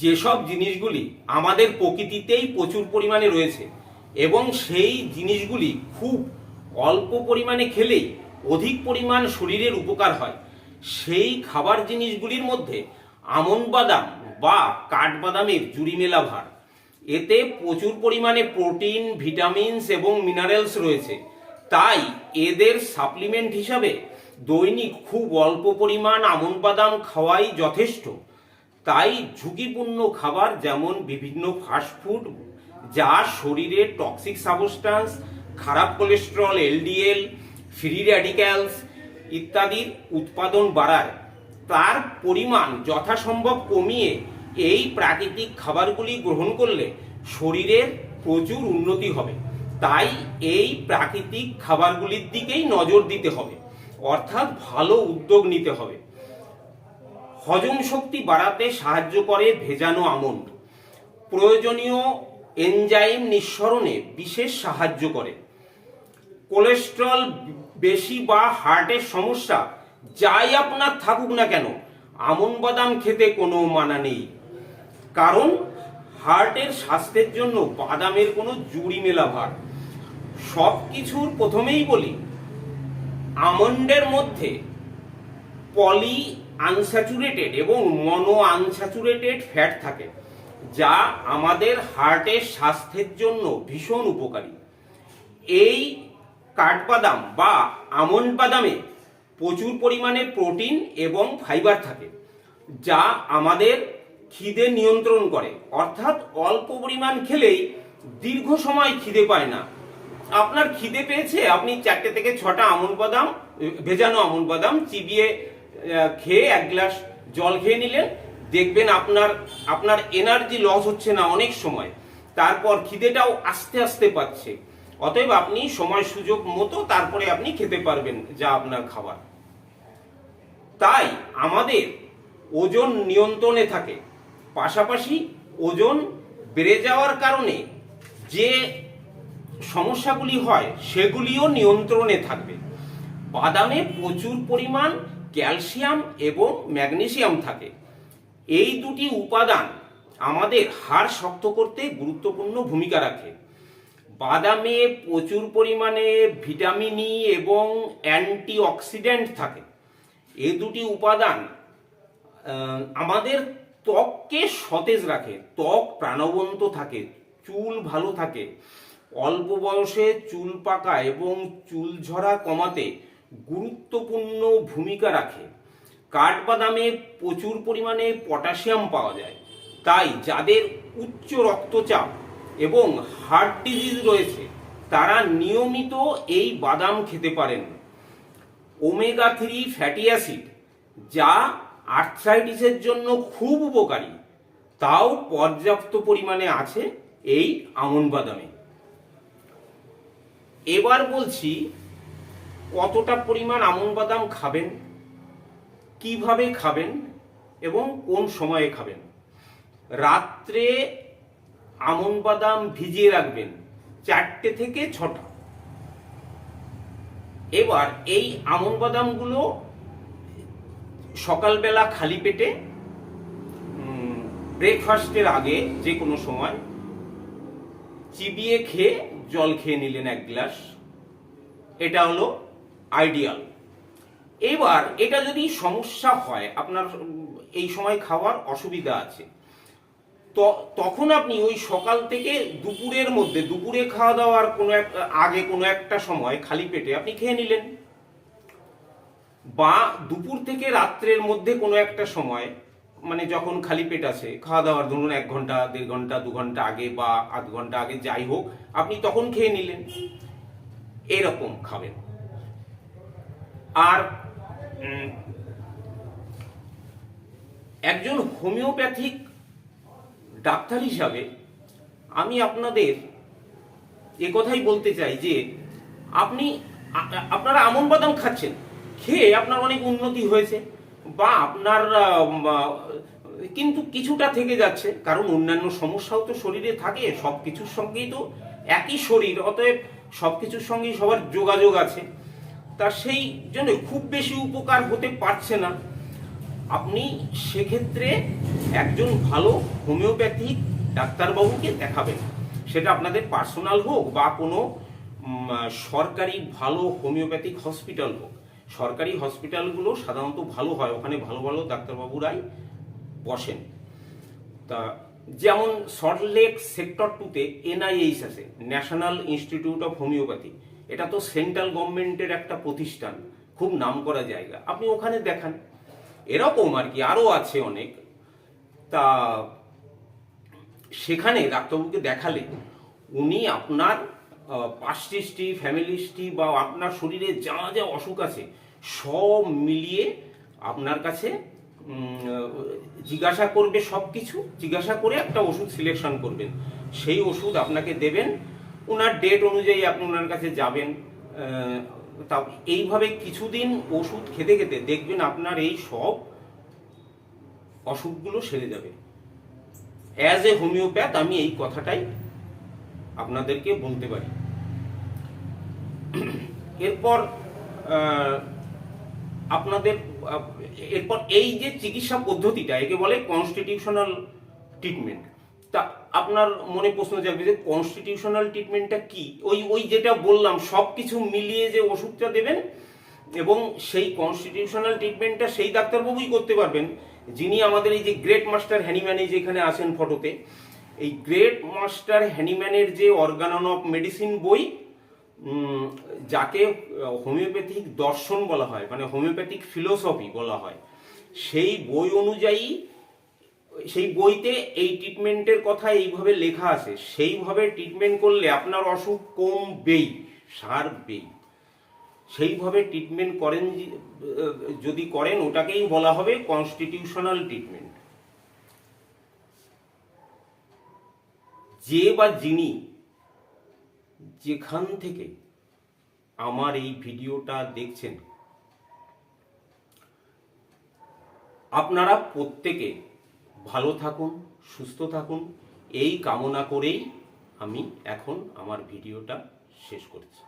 যেসব জিনিসগুলি আমাদের প্রকৃতিতেই প্রচুর পরিমাণে রয়েছে এবং সেই জিনিসগুলি খুব অল্প পরিমাণে খেলেই অধিক পরিমাণ শরীরের উপকার হয়, সেই খাবার জিনিসগুলির মধ্যে আমন্ড বাদাম বা কাঠবাদামের জুড়ি মেলা ভার। এতে প্রচুর পরিমাণে প্রোটিন, ভিটামিনস এবং মিনারেলস রয়েছে। তাই এদের সাপ্লিমেন্ট হিসাবে দৈনিক খুব অল্প পরিমাণ আমন্ড বাদাম খাওয়াই যথেষ্ট। তাই ঝুঁকিপূর্ণ খাবার যেমন বিভিন্ন ফাস্টফুড যা শরীরে টক্সিক সাবস্টান্স, খারাপ কোলেস্টেরল, এলডিএল, ফ্রি র্যাডিক্যালস ইত্যাদির উৎপাদন বাড়ায়, তার পরিমাণ যথাসম্ভব কমিয়ে এই প্রাকৃতিক খাবারগুলি গ্রহণ করলে শরীরের প্রচুর উন্নতি হবে। তাই এই প্রাকৃতিক খাবারগুলির দিকেই নজর দিতে হবে, অর্থাৎ ভালো উদ্যোগ নিতে হবে। হজম শক্তি বাড়াতে সাহায্য করে ভেজানো আমন্ড। প্রয়োজনীয় এনজাইম নিঃসরণে বিশেষ সাহায্য করে। কোলেস্টেরল বেশি বা হার্টের সমস্যা যাই আপনার থাকুক না কেন, আমন্ড বাদাম খেতে কোনো মানা নেই, কারণ হার্টের স্বাস্থ্যের জন্য বাদামের কোনো জুড়ি মেলা ভার। সব কিছুর প্রথমেই বলি, আমন্ডের মধ্যে পলি আনস্যাচুরেটেড এবং মনো আনস্যাচুরেটেড ফ্যাট থাকে, যা আমাদের হার্টের স্বাস্থ্যের জন্য ভীষণ উপকারী। এই কাঠবাদাম বা আমন্ড বাদামে প্রচুর পরিমাণে প্রোটিন এবং ফাইবার থাকে, যা আমাদের খিদে নিয়ন্ত্রণ করে, অর্থাৎ অল্প পরিমাণ খেলেই দীর্ঘ সময় খিদে পায় না। আপনার খিদে পেয়েছে, আপনি 4 থেকে 6টা আমন্ড বাদাম, ভেজানো আমন্ড বাদাম চিবিয়ে খেয়ে 1 গ্লাস জল খেয়ে নিলেন, দেখবেন আপনার এনার্জি লস হচ্ছে না অনেক সময়, তারপর খিদেটাও আস্তে আস্তে পাচ্ছে। অতএব আপনি সময় সুযোগ মতো তারপরে আপনি খেতে পারবেন যা আপনার খাবার। তাই আমাদের ওজন নিয়ন্ত্রণে থাকে, পাশাপাশি ওজন বেড়ে যাওয়ার কারণে যে সমস্যাগুলি হয় সেগুলিও নিয়ন্ত্রণে থাকবে। বাদামে প্রচুর পরিমাণ ক্যালসিয়াম এবং ম্যাগনেসিয়াম থাকে। এই দুটি উপাদান আমাদের হাড় শক্ত করতে গুরুত্বপূর্ণ ভূমিকা রাখে। বাদামে প্রচুর পরিমাণে ভিটামিন ই এবং অ্যান্টিঅক্সিডেন্ট থাকে। এই দুটি উপাদান আমাদের ত্বককে সতেজ রাখে, ত্বক প্রাণবন্ত থাকে, চুল ভালো থাকে, অল্প বয়সে চুল পাকা এবং চুল ঝরা কমাতে গুরুত্বপূর্ণ ভূমিকা রাখে। কাঠবাদামে প্রচুর পরিমাণে পটাশিয়াম পাওয়া যায়, তাই যাদের উচ্চ রক্তচাপ এবং হার্ট ডিজিজ রয়েছে তারা নিয়মিত এই বাদাম খেতে পারেন। ওমেগা 3 ফ্যাটি অ্যাসিড, যা আর্থ্রাইটিসের জন্য খুব উপকারী, তাও পর্যাপ্ত পরিমাণে আছে এই আমন্ড বাদামে। এবার বলছি কতটা পরিমাণ আমন্ড বাদাম খাবেন, কিভাবে খাবেন এবং কোন সময়ে খাবেন। রাত্রে আমন্ড বাদাম ভিজিয়ে রাখবেন 4টে থেকে 6টা। এবার এই আমন্ড বাদামগুলো সকালবেলা খালি পেটে ব্রেকফাস্টের আগে যে কোনো সময় চিবিয়ে খেয়ে জল খেয়ে নিলেন 1 গ্লাস, এটা হলো আইডিয়াল। এবার এটা যদি সমস্যা হয়, আপনার এই সময় খাওয়ার অসুবিধা আছে, তো তখন আপনি ওই সকাল থেকে দুপুরের মধ্যে, দুপুরে খাওয়া দাওয়ার আগে কোনো একটা সময় খালি পেটে আপনি খেয়ে নিলেন, বা দুপুর থেকে রাত্রের মধ্যে কোনো একটা সময়, মানে যখন খালি পেট আছে, খাওয়া দাওয়ার ধরুন 1 ঘন্টা, 1.5 ঘন্টা, 2 ঘন্টা আগে বা আধ ঘন্টা আগে, যাই হোক, আপনি তখন খেয়ে নিলেন, এরকম খাবেন। আর একজন হোমিওপ্যাথিক ডাক্তার হিসাবে আমি আপনাদের কথাই বলতে চাই যে আপনারা আমন্ড বাদাম খাচ্ছেন, খেয়ে আপনার অনেক উন্নতি হয়েছে, বা আপনার কিন্তু কিছুটা থেকে যাচ্ছে, কারণ অন্যান্য সমস্যাও তো শরীরে থাকে, সবকিছুর সঙ্গেই তো একই শরীর, অতএব সবকিছুর সঙ্গেই সবার যোগাযোগ আছে, তা সেই জন্য খুব বেশি উপকার হতে পারছে না। আপনি সেক্ষেত্রে একজন ভালো হোমিওপ্যাথিক ডাক্তারবাবুকে দেখাবেন। সেটা আপনাদের পার্সোনাল হোক বা কোনো সরকারি ভালো হোমিওপ্যাথিক হসপিটাল হোক। সরকারি হসপিটালগুলো সাধারণত ভালো হয়, ওখানে ভালো ভালো ডাক্তারবাবুরাই বসেন। তা যেমন সল্টলেক সেক্টর 2-তে NIH আছে, ন্যাশনাল ইনস্টিটিউট অফ হোমিওপ্যাথি। এটা তো সেন্ট্রাল গভর্নমেন্টের একটা প্রতিষ্ঠান, খুব নামকরা জায়গা, আপনি ওখানে দেখান। এরকম আর কি আরও আছে অনেক। তা সেখানে ডাক্তারবাবুকে দেখালে উনি আপনার পাস্ট হিস্ট্রি, ফ্যামিলি হিস্ট্রি বা আপনার শরীরে যা যা অসুখ আছে সব মিলিয়ে আপনার কাছে জিজ্ঞাসা করবে, সব কিছু জিজ্ঞাসা করে একটা ওষুধ সিলেকশন করবেন, সেই ওষুধ আপনাকে দেবেন। ওনার ডেট অনুযায়ী আপনি ওনার কাছে যাবেন। তা এইভাবে কিছুদিন ওষুধ খেতে খেতে দেখবেন আপনার এই সব অসুখগুলো সেরে যাবে। অ্যাজ এ হোমিওপ্যাথ আমি এই কথাটাই আপনাদেরকে বলতে পারি। এরপর আপনাদের এরপর এই যে চিকিৎসা পদ্ধতিটা, একে বলে কনস্টিটিউশনাল ট্রিটমেন্ট। তা আপনার মনে প্রশ্ন জাগবে যে কনস্টিটিউশনাল ট্রিটমেন্টটা কি? ওই যেটা বললাম সব কিছু মিলিয়ে যে ওষুধটা দেবেন, এবং সেই কনস্টিটিউশনাল ট্রিটমেন্টটা সেই ডাক্তারবাবুই করতে পারবেন যিনি আমাদের এই যে গ্রেট মাস্টার হ্যানিম্যান, এই যে এখানে আছেন ফটোতে, এই গ্রেট মাস্টার হ্যানিম্যানের যে অর্গানন অফ মেডিসিন বই, যাকে হোমিওপ্যাথিক দর্শন বলা হয়, মানে হোমিওপ্যাথিক ফিলোসফি বলা হয়, সেই বই অনুযায়ী, সেই বইতে এই ট্রিটমেন্টের কথা এইভাবে লেখা আছে। সেইভাবে ট্রিটমেন্ট করলে আপনার অসুখ কমবেই, সারবেই। সেইভাবে ট্রিটমেন্ট করেন যদি করেন, ওটাকেই বলা হবে কনস্টিটিউশনাল ট্রিটমেন্ট। যে বা যিনি যেখান থেকে আমার এই ভিডিওটা দেখছেন, আপনারা প্রত্যেকে ভালো থাকুন, সুস্থ থাকুন, এই কামনা করেই আমি এখন আমার ভিডিওটা শেষ করছি।